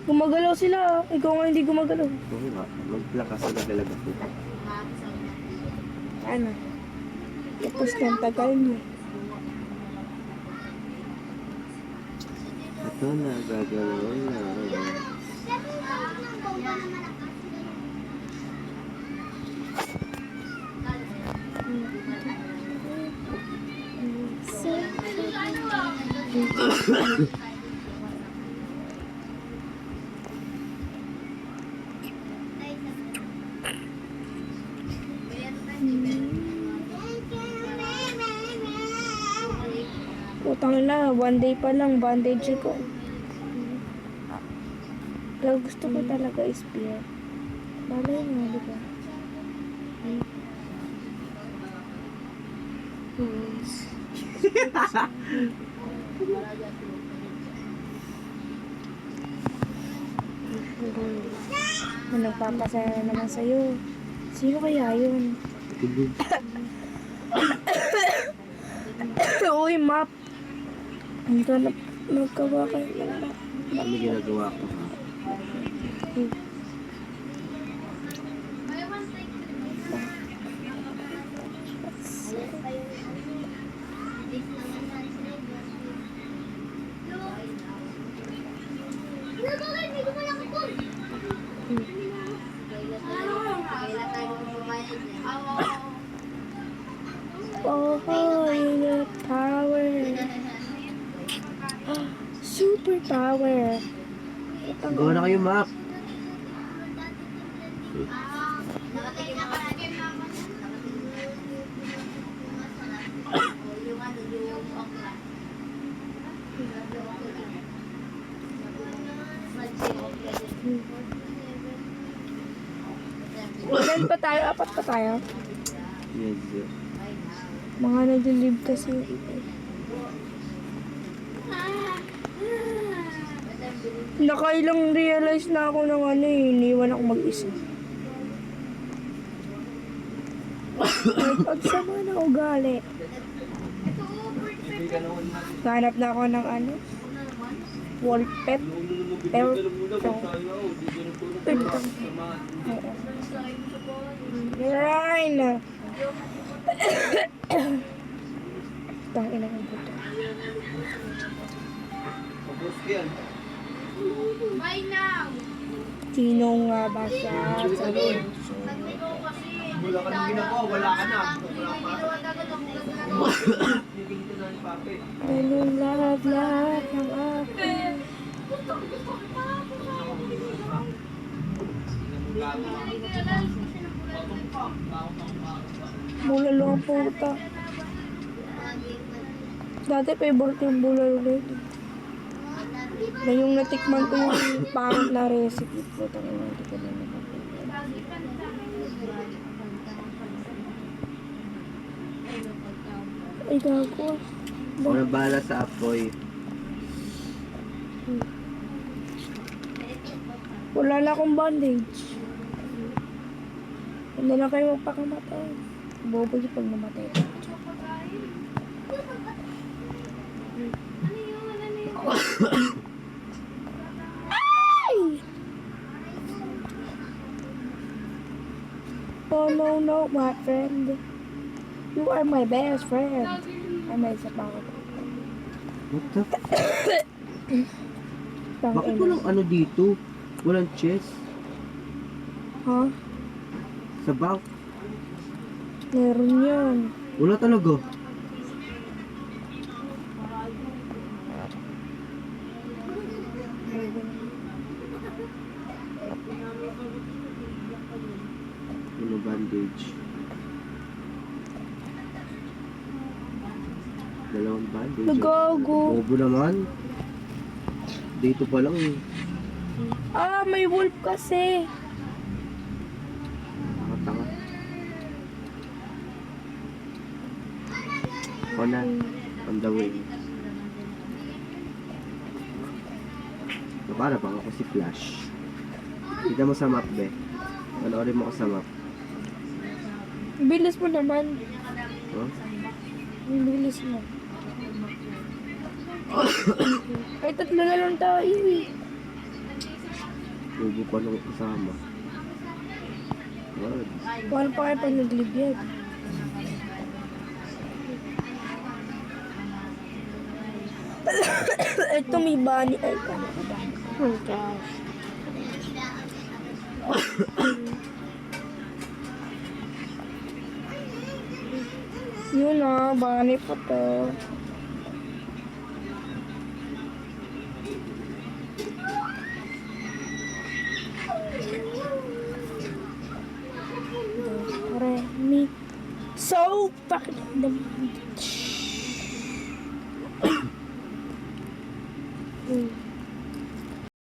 Gumagalaw sila. Ikaw nga hindi gumagalaw. Oo nga, maglakas na nagalaga ko. Ano? Tapos ng tagal mo. Ito na, gagalaw na. Utang na, one day pa lang, bandage ko. Pero gusto ko talaga is-spear. Malay mo, di ba? Nagpapasaya naman sa'yo. Sino kaya yun? Tulog. Uy, map. Ang ganap. Magkawa kayo ng map. Ano ginagawa ko ha? Oh, the power. Super power. Gawa na kayo, Mac. Ilan pa tayo? Apat pa tayo? Yes. Mga nag-live kasi. Nakailang realize na ako ng ano eh. Iniwan ako mag-isa. Pagsama na ugali. Hanap na ako ng ano. Wall pet. Pero, Ryan! Tangina ng buto. Bye now! Sino nga ba siya? Sabi. Wala ka nang ginagawa, wala ka na. Anong lahat ng akin? Bulalo ang puta. Dati favorite yung bulalo ulit. Na yung natikman ko yung pangit na recipe. Putang ina, hindi ko na nakapagod. Ay, gago. Ako na bahala sa apoy. Wala na akong bandage. Hindi na kayo magpakamatay. Bobo yung pag namatay. Ay! Oh no, my friend. You are my best friend. Ay, may isa pa ako. What the Bakit walang ano dito? Walang chest? Ha? Sa bank? Meron yun. Wala talaga. Ano bandage? Dalawang bandage. Nagago. Bobo naman. Dito pa lang eh. Ah, may wolf kasi. Nakatanga. Ako na. On the way. Para bang ako si Flash. Kita mo sa map, be. Panoorin mo ko sa map. Bilis mo naman. Huh? Bilis mo. Ay, tatlo na lang tayo eh. Ubo pa nung kasama. Wala. Paano pa kayo pag naglibiyag? Ito may bunny. Ay, paano ka ba? Oh gosh. Yun na, bunny pa to. Do, re, mi. So, bakit